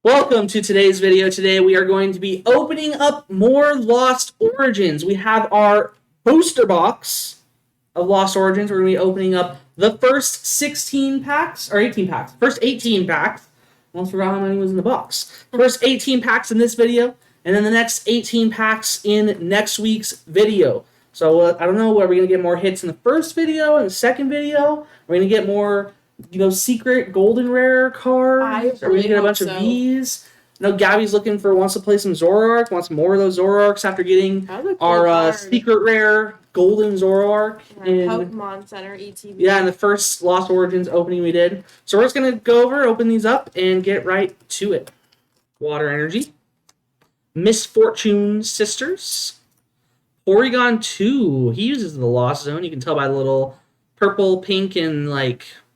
Welcome to today's video. Today we are going to be opening up more Lost Origins. We have our booster box of Lost Origins. We're going to be opening up the first 16 packs, or 18 packs. First 18 packs. Almost forgot how many was in the box. First 18 packs in this video, and then the next 18 packs in next week's video. So I don't know, are we going to get more hits in the first video and the second video? Are we going to get more secret golden rare cards? Are we gonna get a bunch of these? No, Gabby's wants to play some Zoroark, wants more of those Zoroarks after getting our secret rare golden Zoroark in Pokemon Center ETB. Yeah, in the first Lost Origins opening we did. So we're just gonna go over, open these up, and get right to it. Water Energy, Misfortune Sisters, Porygon 2. He uses the Lost Zone. You can tell by the little purple, pink, and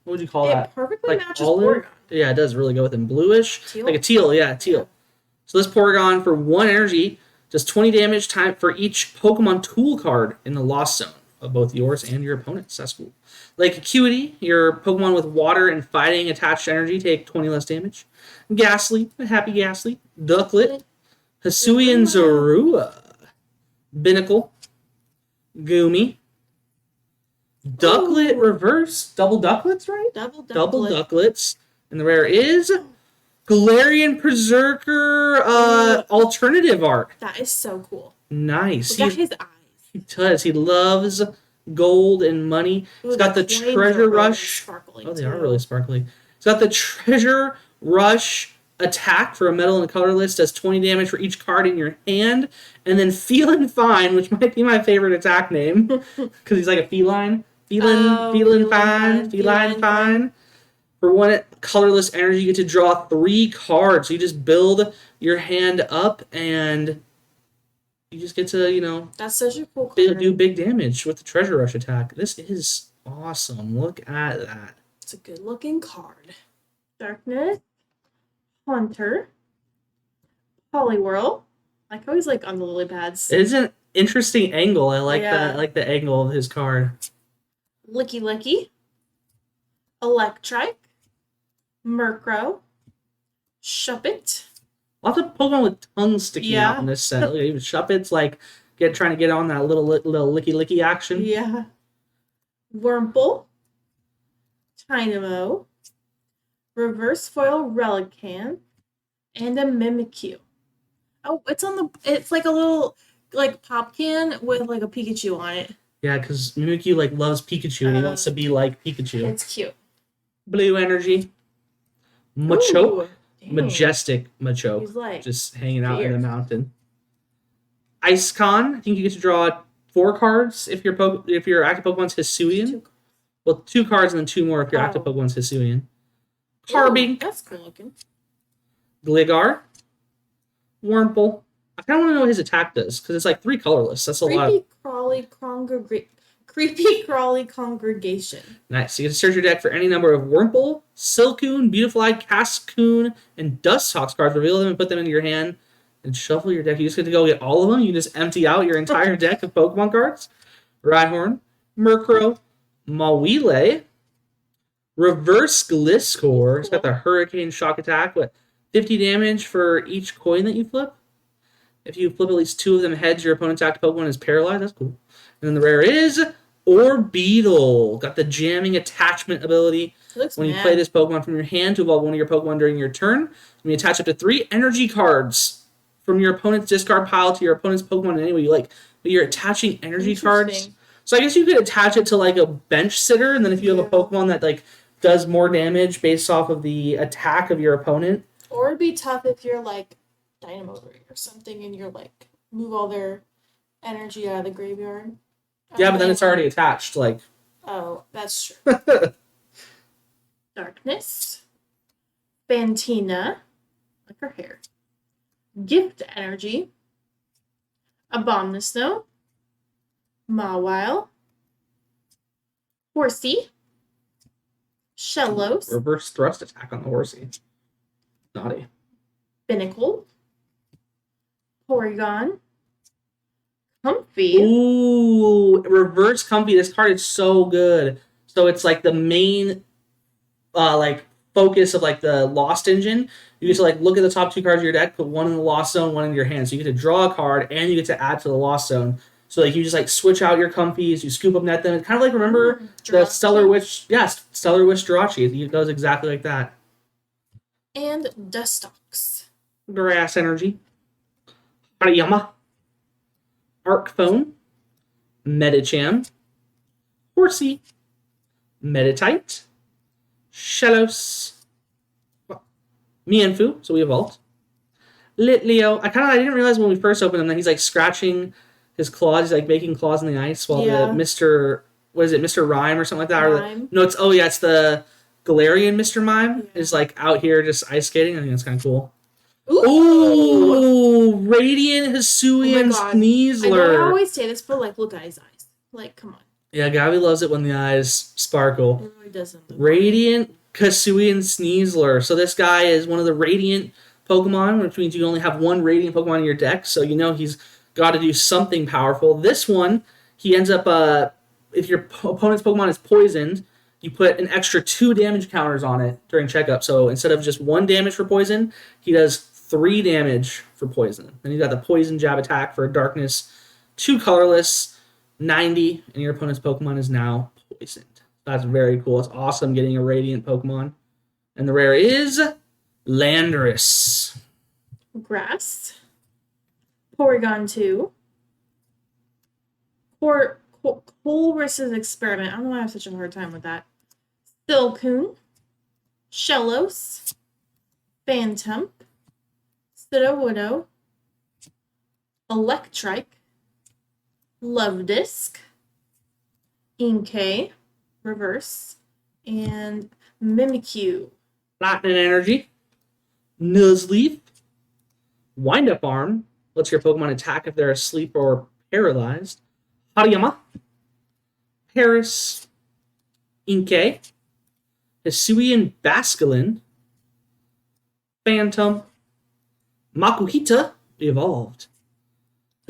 what would you call that? It perfectly matches Porygon. Yeah, it does really go with him. Bluish. Teal? Like a teal, yeah, teal. Yeah. So this Porygon for 1 energy does 20 damage time for each Pokemon tool card in the Lost Zone of both yours and your opponent's. That's cool. Like Acuity, your Pokemon with water and fighting attached energy take 20 less damage. Ghastly, a happy Ghastly. Ducklet, Hisuian Zorua, Binnacle, Goomy, Ducklet reverse. Double Ducklets, right? Double Ducklets. And the rare is Galarian Berserker alternative art. That is so cool. Nice. Look at his eyes. He does. He loves gold and money. He's got the Treasure Rush. Really they are really sparkly. He's got the Treasure Rush attack for a metal and colorless. Does 20 damage for each card in your hand. And then Feelin' Fine, which might be my favorite attack name. Because he's like a feline. Feeling fine. For 1 colorless energy, you get to draw 3 cards. So you just build your hand up, and you just get to, that's such a cool card. Do big damage with the Treasure Rush attack. This is awesome. Look at that. It's a good looking card. Darkness, Hunter, Poliwhirl. Like always, like on the lily pads. It's an interesting angle. I like that. I like the angle of his card. Licky, Electrike, Murkrow, Shuppet. Lots of Pokemon with tongues sticking out in this set. Even Shuppet's trying to get on that little licky action. Yeah. Wurmple, Dynamo, Reverse Foil Relicanth, and a Mimikyu. Oh, it's like a little pop can with like a Pikachu on it. Yeah, because Mimikyu loves Pikachu and he wants to be like Pikachu. It's cute. Blue Energy, Machoke, majestic Machoke, He's just hanging out in the mountain. Icecon, I think you get to draw 4 cards if your active Pokemon's Hisuian. Well, 2 cards and then 2 more if your active Pokemon's Hisuian. Carbink, that's cool looking. Gligar, Wurmple. I kind of want to know what his attack does, because it's 3 colorless. That's a lot. Creepy Crawly Congregation. Nice. You get to search your deck for any number of Wurmple, Silcoon, Beautifly, Cascoon, and Dusthawks cards. Reveal them and put them into your hand and shuffle your deck. You just get to go get all of them. You can just empty out your entire deck of Pokemon cards. Rhyhorn, Murkrow, Mawile, Reverse Gliscor. It's got the Hurricane Shock attack with 50 damage for each coin that you flip. If you flip at least 2 of them heads, your opponent's active Pokemon is paralyzed. That's cool. And then the rare is Orbeetle. Got the jamming attachment ability. When you play this Pokemon from your hand to evolve one of your Pokemon during your turn, you attach up to 3 energy cards from your opponent's discard pile to your opponent's Pokemon in any way you like. But you're attaching energy cards. So I guess you could attach it to a bench sitter, and then if you have a Pokemon that does more damage based off of the attack of your opponent. Or it'd be tough if you're Dynamo or something and you're move all their energy out of the graveyard. Yeah, but then it's already attached. Oh, that's true. Darkness, Fantina, like her hair, Gift Energy, Abomasnow, Mawile, Horsey, Shellos, reverse thrust attack on the Horsey. Naughty. Binnacle, Porygon, Comfy. Ooh, reverse Comfy. This card is so good. So it's the main focus of like the Lost engine. You get to like look at the top 2 cards of your deck, put one in the Lost Zone, one in your hand. So you get to draw a card and you get to add to the Lost Zone. So like you just like switch out your comfies, you scoop up net them. It's kind of like remember the Stellar Wish, yes, Stellar Wish Jirachi. It goes exactly like that. And Dustox. Grass Energy, Hariyama, Arc Phone, Medicham, Horsey, Meditite, Shellos, Mienfu, so we evolved. Litleo. I didn't realize when we first opened him that he's like scratching his claws, he's like making claws in the ice while the Mr. Rhyme or something like that. Rhyme. It's the Galarian Mr. Mime is like out here just ice skating. I think that's kind of cool. Ooh, Radiant Hisuian Sneasler. I know I always say this, but like look at his eyes. Like, come on. Yeah, Gabby loves it when the eyes sparkle. It really doesn't. Radiant Hisuian Sneasler. So this guy is one of the Radiant Pokemon, which means you only have one Radiant Pokemon in your deck, so you know he's got to do something powerful. This one, he ends up, if your opponent's Pokemon is poisoned, you put an extra 2 damage counters on it during checkup. So instead of just 1 damage for poison, he does 3 damage for poison. Then you got the Poison Jab attack for a darkness, 2 colorless, 90, and your opponent's Pokemon is now poisoned. That's very cool. It's awesome getting a Radiant Pokemon. And the rare is Landorus. Grass. Porygon 2. Colress's Experiment. I don't know why I have such a hard time with that. Silcoon. Shellos. Phantom. Sudowoodo. Electrike. Love Disc. Inkay. Reverse. And Mimikyu. Lightning Energy. Nuzleaf. Wind Up Arm. Lets your Pokemon attack if they're asleep or paralyzed. Hariyama. Paris. Inkay. Hisuian Basculin. Phantom. Makuhita evolved.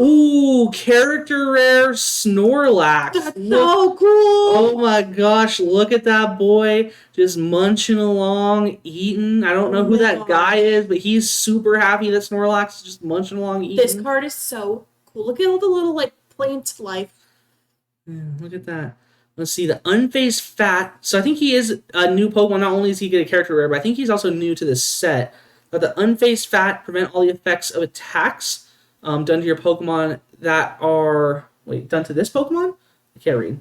Ooh, character rare Snorlax. That's so cool. Oh my gosh, look at that boy just munching along, eating. I don't know who that guy is, but he's super happy that Snorlax is just munching along, eating. This card is so cool. Look at all the little like plant life. Yeah, look at that. Let's see, the Unfazed Fat. So I think he is a new Pokemon. Not only is he get a character rare, but I think he's also new to this set. But the Unfazed Fat prevent all the effects of attacks done to your Pokemon that are... Wait, done to this Pokemon? I can't read.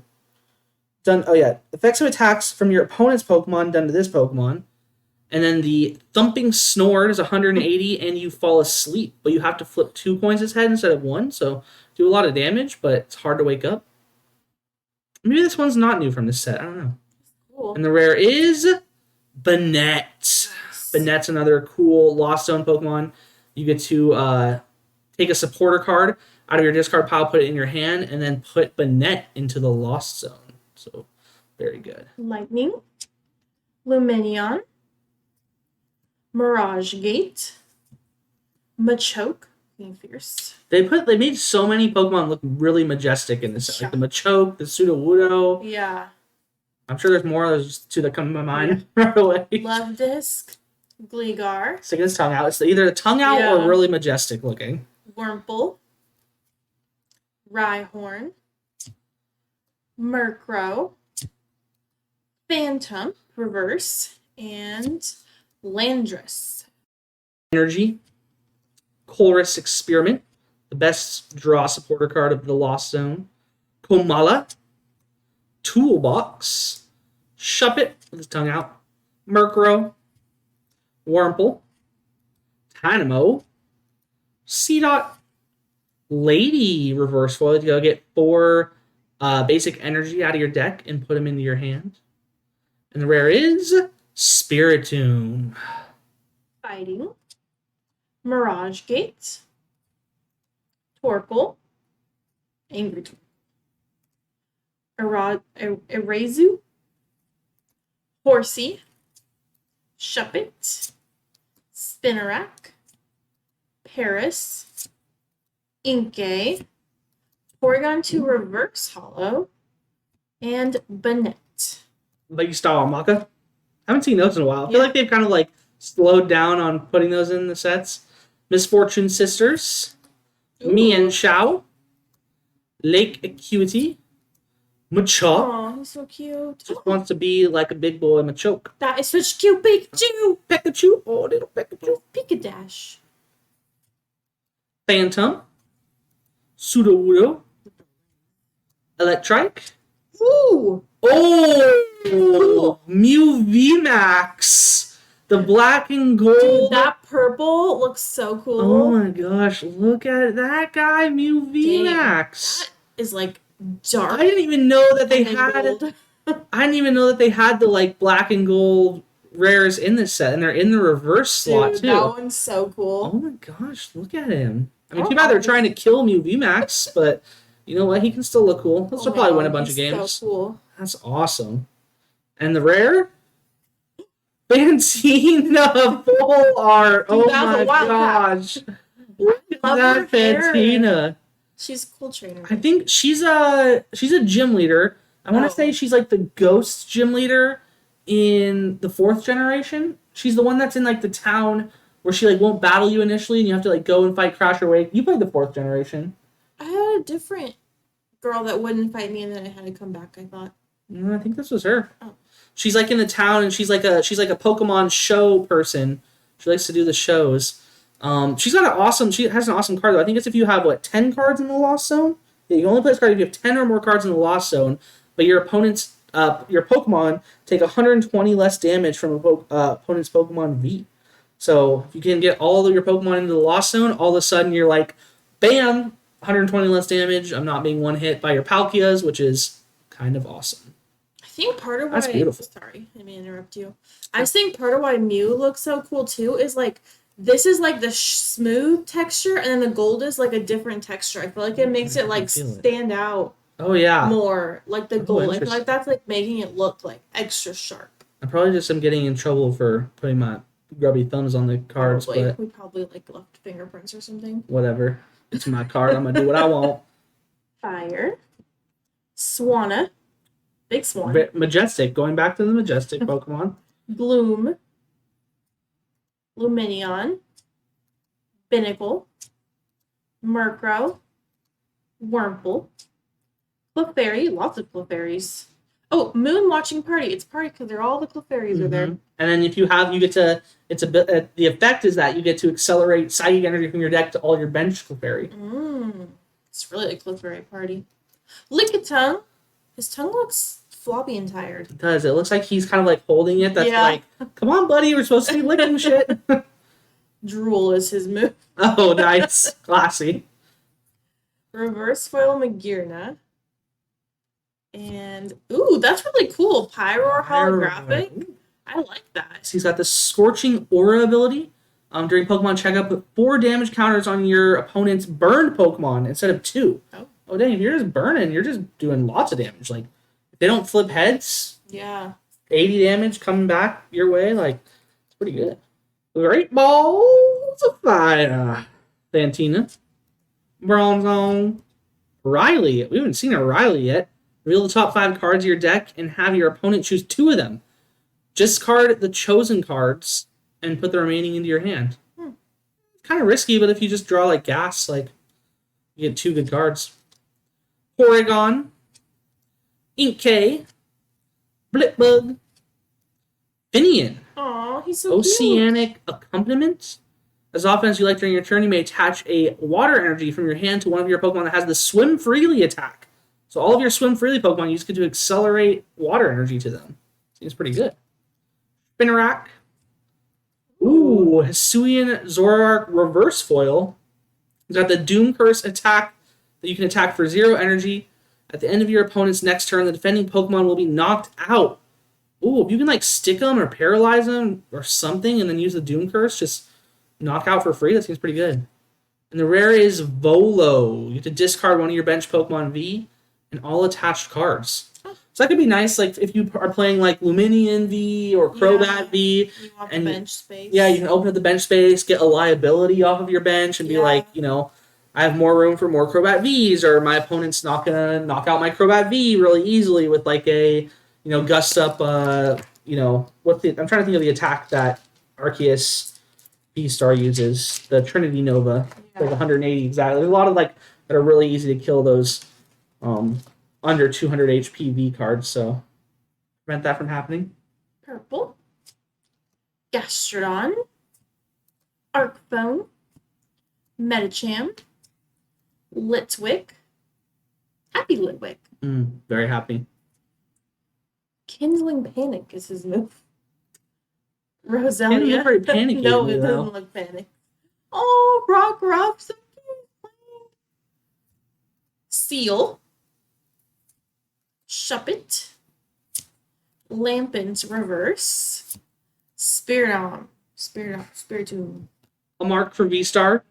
Effects of attacks from your opponent's Pokemon done to this Pokemon. And then the Thumping Snore is 180 and you fall asleep. But you have to flip 2 coins his head instead of 1. So do a lot of damage, but it's hard to wake up. Maybe this one's not new from this set. I don't know. Cool. And the rare is Banette. Banette's another cool Lost Zone Pokemon. You get to take a supporter card out of your discard pile, put it in your hand, and then put Banette into the Lost Zone. So, very good. Lightning. Lumineon. Mirage Gate. Machoke. Being fierce. They made so many Pokemon look really majestic in this set. Like the Machoke, the Sudowoodo. Yeah. I'm sure there's more. There's just 2 that come to my mind right away. Love Disc. Gligar. Sticking his tongue out. It's either the tongue out or really majestic looking. Wurmple. Rhyhorn. Murkrow. Phantom. Reverse. And Landorus. Energy. Colress Experiment. The best draw supporter card of the Lost Zone. Komala. Toolbox. Shuppet with his tongue out. Murkrow. Wurmple. Tynamo. Seedot. Lady Reverse Foil. You go get 4 basic energy out of your deck and put them into your hand. And the rare is Spiritomb. Fighting. Mirage Gate. Torkoal. Angry Torkoal. Erazu. Horsey. Shuppet. Spinarak. Paris. Inkay. Porygon 2 Reverse Hollow. And Banette. Like you style Maka. Haven't seen those in a while. I feel Yeah. like they've kind of like slowed down on putting those in the sets. Misfortune Sisters, Mian Ooh. Shao, Lake Acuity, Machop. Oh, he's so cute. Just wants to be like a big boy Machoke. That is such cute Pikachu. Pikachu. Oh, little Pikachu. Pikadash. Phantom, Sudowoodo, Electrike. Ooh. Oh, Mew VMAX. The black and gold. Dude, that purple looks so cool. Oh my gosh, look at that guy, Mew VMAX. That is like dark. I didn't even know that they and had gold. I didn't even know that they had the like black and gold rares in this set, and they're in the reverse slot Dude, too. that one's so cool. Oh my gosh, look at him. I mean, Oh, too bad they're trying to kill Mew VMAX, but you know what? He can still look cool. He'll still Oh my probably win a God, bunch of he's games. So cool. That's awesome. And the rare? Fantina full art. Dude, Oh that was my a wild gosh. Look at Love that her hair. Fantina. She's a cool trainer. I think she's a gym leader. I want Oh. to say she's like the ghost gym leader in the 4th generation. She's the one that's in like the town where she like won't battle you initially and you have to like go and fight Crash or Wake. You played the 4th generation. I had a different girl that wouldn't fight me and then I had to come back, I thought. I think this was her. Oh. She's like in the town and she's like a Pokemon show person. She likes to do the shows. She has an awesome card though. I think it's if you have 10 cards in the Lost Zone. Yeah, you can only play this card if you have 10 or more cards in the Lost Zone, but your Pokemon take 120 less damage from opponent's Pokemon V. So if you can get all of your Pokemon into the Lost Zone, all of a sudden you're like, bam, 120 less damage. I'm not being one hit by your Palkias, which is kind of awesome. I think part of why That's beautiful. Sorry, I may interrupt you. I just think part of why Mew looks so cool too is like this is like the smooth texture and then the gold is like a different texture. I feel like it makes it like feel it. stand out Oh yeah. more. Like the Oh, gold. I feel interesting. like that's like making it look like extra sharp. I probably just am getting in trouble for putting my grubby thumbs on the cards, Probably. but We probably like left fingerprints or something. whatever. It's my card. I'm gonna do what I want. Fire. Swanna. Big Swan. Majestic. Going back to the Majestic Pokemon. Gloom. Luminion. Binnacle. Murkrow. Wurmple. Clefairy. Lots of Clefairies. Oh, Moon Watching Party. It's party because they're all the Clefairies are there. Mhm. And then if you have, you get to. It's a bit. The effect is that you get to accelerate psychic energy from your deck to all your bench Clefairy. It's really a Clefairy party. Lickitung. His tongue looks floppy and tired. It does. It looks like he's kind of like holding it. That's Yeah. like, come on, buddy. We're supposed to be licking shit. Drool is his move. Oh, nice, classy. Reverse Foil Magearna. And, ooh, that's really cool. Pyroar holographic. I like that. So he's got the Scorching Aura ability. During Pokemon checkup, put 4 damage counters on your opponent's burned Pokemon instead of 2. Oh, dang, if you're just burning, you're just doing lots of damage. Like, if they don't flip heads, Yeah. 80 damage coming back your way, like, it's pretty good. Great Balls of Fire. Fantina. Bronzong. Riley. We haven't seen a Riley yet. Reveal the top 5 cards of your deck and have your opponent choose 2 of them. Discard the chosen cards and put the remaining into your hand. Kind of risky, but if you just draw like gas, like you get 2 good cards. Porygon, Inkay, Blipbug, Finian, Aw, he's so cute. Oceanic Accompaniment. As often as you like during your turn, you may attach a water energy from your hand to one of your Pokemon that has the Swim Freely attack. So all of your Swim Freely Pokemon, you just get to accelerate water energy to them. Seems pretty good. Spinarak. Ooh, Hisuian Zoroark Reverse Foil. He's got the Doom Curse attack that you can attack for 0 energy. At the end of your opponent's next turn, the defending Pokemon will be knocked out. Ooh, if you can like stick them or paralyze them or something and then use the Doom Curse, just knock out for free, that seems pretty good. And the rare is Volo. You have to discard one of your bench Pokemon V and all attached cards. So that could be nice, like if you are playing like Luminion V or Crobat Yeah. V. You want And- the bench space. Yeah, you can open up the bench space, get a liability off of your bench, and be Yeah. like, you know, I have more room for more Crobat Vs, or my opponent's not gonna knock out my Crobat V really easily with like a, you know, gust up I'm trying to think of the attack that Arceus V-Star uses, the Trinity Nova, like 180 exactly. There's a lot of that are really easy to kill those under 200 HP V cards, so prevent that from happening. Purple. Gastrodon. Arcphone. Medicham. Litwick. Happy Litwick. Very happy. Kindling Panic is his move. Didn't Roselia. look very panicky. No, it doesn't look panic. Oh, Rockruff. So cute. Seal. Shuppet. Lampent Reverse. Spiritomb. A mark for V-Star.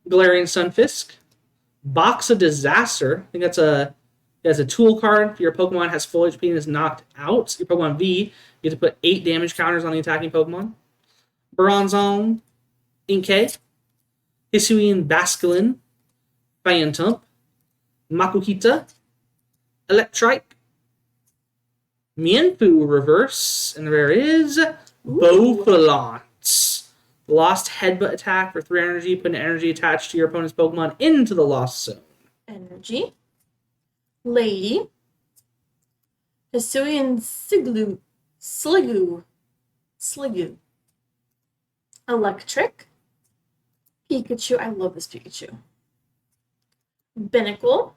Galarian Sunfisk. Box of Disaster. I think that's a tool card. If your Pokemon has full HP and is knocked out, your Pokemon V, you have to put 8 damage counters on the attacking Pokemon. Bronzong. Inkay. Hisuian Basculin. Phantump. Makukita. Electrike. Mienfoo Reverse. And the rare is Bouffalant. Lost Headbutt attack for 3 energy. Put an energy attached to your opponent's Pokemon into the Lost Zone. Energy. Lady. Hisuian Sliggoo. Electric. Pikachu. I love this Pikachu. Binnacle.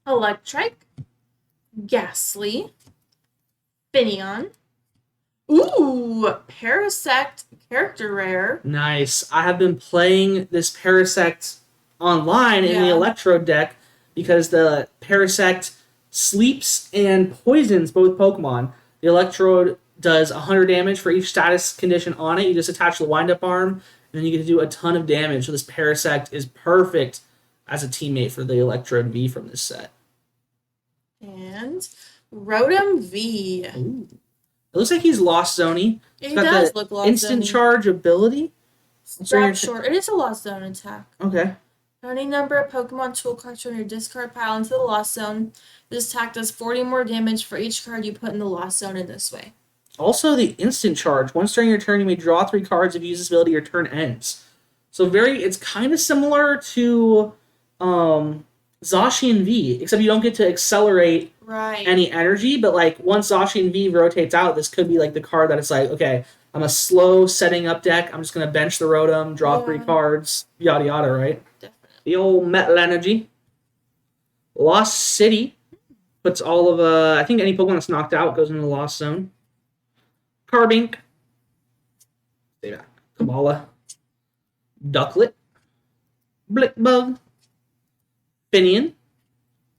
Electric. Ghastly. Finneon. Ooh, Parasect character rare. Nice. I have been playing this Parasect online in the Electrode deck because the Parasect sleeps and poisons both Pokemon. The Electrode does 100 damage for each status condition on it. You just attach the wind-up arm, and then you get to do a ton of damage. So this Parasect is perfect as a teammate for the Electrode V from this set. And Rotom V. Ooh. It looks like he's Lost Zoney. It does look Lost Zone. Instant charge ability. Drop short. It is a Lost Zone attack. Okay. Any number of Pokemon tool cards from your discard pile into the Lost Zone. This attack does 40 more damage for each card you put in the Lost Zone in this way. Also, the instant charge. Once during your turn, you may draw 3 cards. If you use this ability, your turn ends. So it's kind of similar to Zacian V, except you don't get to accelerate any energy, but once Zacian V rotates out, this could be the card that it's okay, I'm a slow setting up deck, I'm just going to bench the Rotom, draw 3 cards, yada yada, right? Definitely. The old Metal Energy. Lost City puts all of, I think any Pokemon that's knocked out goes into the Lost Zone. Carbink. Stay back. Kamala. Ducklet. Blickbug. Finneon.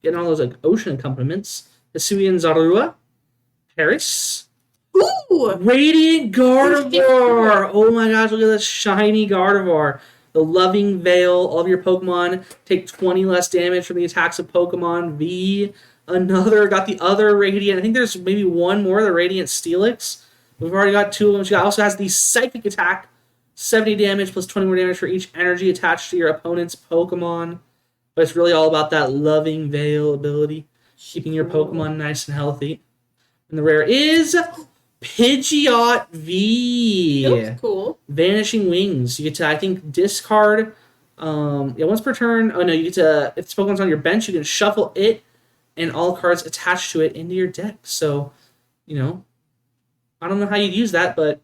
Getting all those ocean accompaniments. Hisuian Zarua. Paris. Ooh! Radiant Gardevoir! Oh my gosh, look at this shiny Gardevoir. The Loving Veil. All of your Pokemon take 20 less damage from the attacks of Pokemon V. Got the other Radiant. I think there's maybe one more, the Radiant Steelix. We've already got 2 of them. She also has the Psychic attack. 70 damage plus 20 more damage for each energy attached to your opponent's Pokemon. But it's really all about that Loving Veil ability. Keeping your Pokemon nice and healthy. And the rare is Pidgeot V. It looks cool. Vanishing Wings. You get to, I think, discard once per turn. Oh no, you get to, if this Pokemon's on your bench, you can shuffle it and all cards attached to it into your deck. So, I don't know how you'd use that, but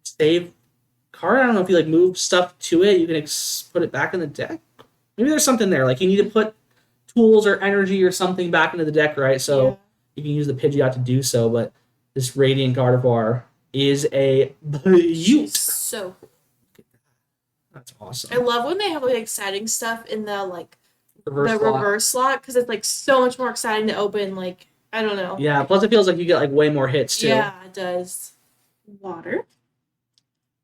save card. I don't know if you move stuff to it, you can put it back in the deck. Maybe there's something there. You need to put tools or energy or something back into the deck, right? So you can use the Pidgeot to do so, but this Radiant Gardevoir is a beaut. So cool. That's awesome. I love when they have exciting stuff in the reverse reverse slot because it's so much more exciting to open. I don't know. Yeah, plus it feels like you get way more hits too. Yeah, it does. Water.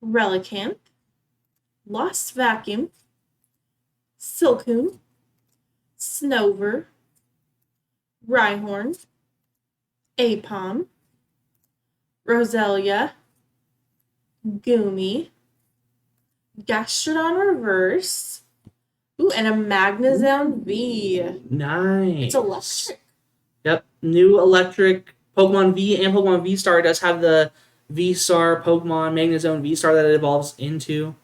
Relicanth. Lost Vacuum. Silcoon. Snover. Rhyhorn. Apom. Roselia. Goomy. Gastrodon Reverse. Ooh, and a Magnezone V. Nice. It's electric. Yep, new electric Pokemon V and Pokemon V Star does have the V Star Pokemon Magnezone V Star that it evolves into.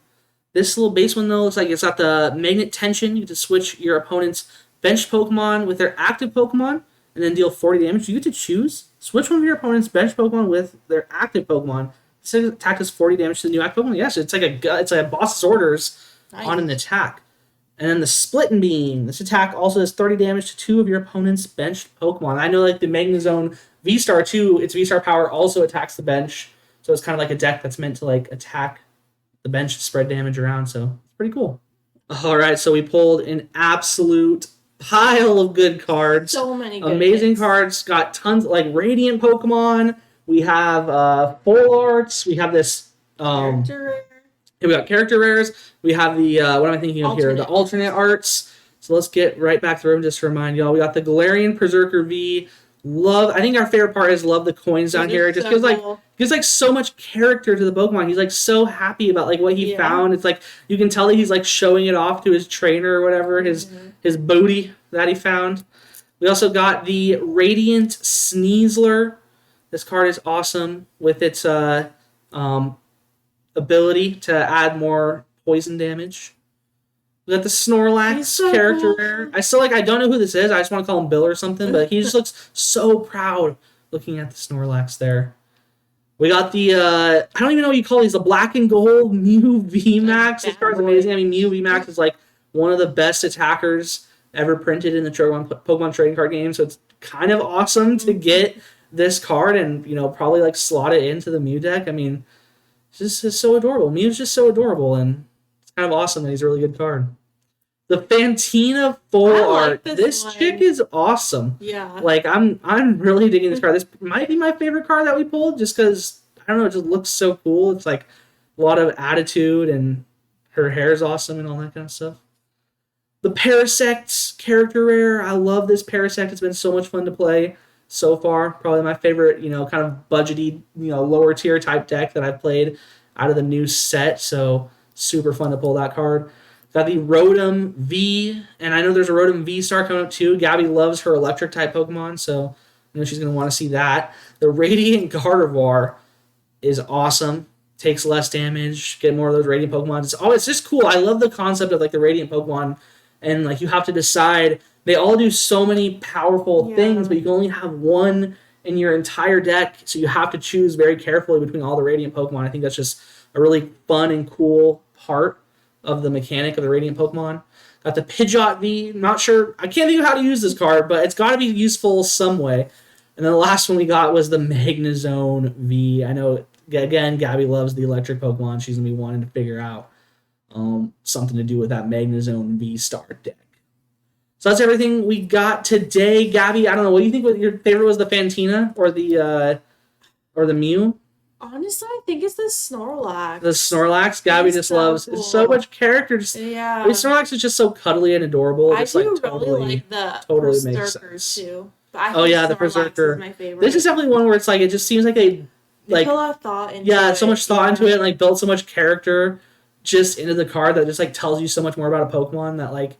This little base one though looks like it's got the Magnet Tension. You get to switch your opponent's benched Pokemon with their active Pokemon and then deal 40 damage. You get to choose. Switch one of your opponent's benched Pokemon with their active Pokemon. This attack does 40 damage to the new active Pokemon. Yes, it's like a boss's orders on an attack. And then the Split and Beam. This attack also does 30 damage to 2 of your opponent's benched Pokemon. I know like the Magnezone V-Star 2, its V-Star power also attacks the bench. So it's kind of like a deck that's meant to like attack the bench to spread damage around. So it's pretty cool. All right, so we pulled an absolute pile of good cards. So many good amazing cards. Got tons like Radiant Pokemon. We have full arts. We have this Character rare. we got character rares. We have the what am I thinking of here? The alternate arts. So let's get right back through them just to remind y'all. We got the Galarian Berserker V. I think our favorite part is love the coins down here. It just feels like so much character to the Pokemon. He's like so happy about like what he found. It's like you can tell that he's like showing it off to his trainer or whatever, his booty that he found. We also got the Radiant Sneasler. This card is awesome with its ability to add more poison damage. We got the Snorlax character rare. I don't know who this is. I just want to call him Bill or something, but he just looks so proud looking at the Snorlax there. We got the, I don't even know what you call these, the black and gold Mew VMAX. This card's amazing. I mean, Mew VMAX is like one of the best attackers ever printed in the Pokemon trading card game, so it's kind of awesome to get this card and, you know, probably like slot it into the Mew deck. I mean, it's just so adorable. Mew's just so adorable, and it's kind of awesome that he's a really good card. The Fantina full art. This chick is awesome. Yeah. Like I'm really digging this card. This might be my favorite card that we pulled, just because I don't know, it just looks so cool. It's like a lot of attitude, and her hair is awesome and all that kind of stuff. The Parasect character rare. I love this Parasect. It's been so much fun to play so far. Probably my favorite, you know, kind of budgety, you know, lower tier type deck that I've played out of the new set. So super fun to pull that card. Got the Rotom V, and I know there's a Rotom V Star coming up too. Gabby loves her electric type Pokemon, so I know she's going to want to see that. The Radiant Gardevoir is awesome. Takes less damage, get more of those Radiant Pokemon. It's just cool. I love the concept of like the Radiant Pokemon, and like you have to decide. They all do so many powerful things, but you can only have one in your entire deck, so you have to choose very carefully between all the Radiant Pokemon. I think that's just a really fun and cool part of the mechanic of the Radiant Pokemon. Got the Pidgeot V. Not sure. I can't think of how to use this card, but it's got to be useful some way. And then the last one we got was the Magnezone V. I know, again, Gabby loves the electric Pokemon. She's going to be wanting to figure out something to do with that Magnezone V Star deck. So that's everything we got today. Gabby, I don't know. What do you think your favorite was, the Fantina or the Mew? Honestly, I think it's the Snorlax. The Snorlax, Gabby just loves. Cool. It's so much character. I mean, Snorlax is just so cuddly and adorable. I do really like the Berserkers too. But I think the Berserker. Is my favorite. This is definitely one where it's like it just seems like they put a lot of thought into it. So much thought into it, and like built so much character just into the card that just like tells you so much more about a Pokemon that like.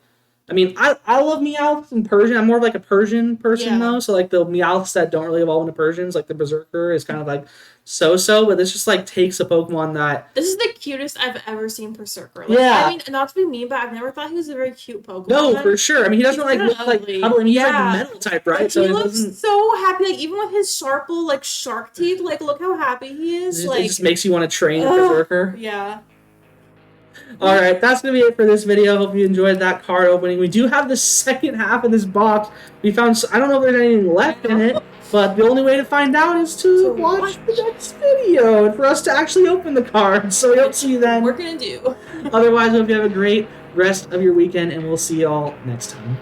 I mean, I love Meowths and Persian. I'm more of like a Persian person though, so like the Meowths that don't really evolve into Persians, like the Berserker is kind of like so, but this just like takes a Pokemon that. This is the cutest I've ever seen Berserker. Like, I mean, not to be mean, but I've never thought he was a very cute Pokemon. No, for sure. I mean, he doesn't like look like cuddle. I mean, he's like metal type, right? Like, so he looks so happy. Like even with his sharp little like shark teeth, like look how happy he is. It just makes you want to train Berserker. Yeah. All right, that's going to be it for this video. Hope you enjoyed that card opening. We do have the second half of this box. We found, I don't know if there's anything left in it, but the only way to find out is to watch the next video and for us to actually open the card. So we hope to see you then. We're going to do. Otherwise, I hope you have a great rest of your weekend, and we'll see you all next time.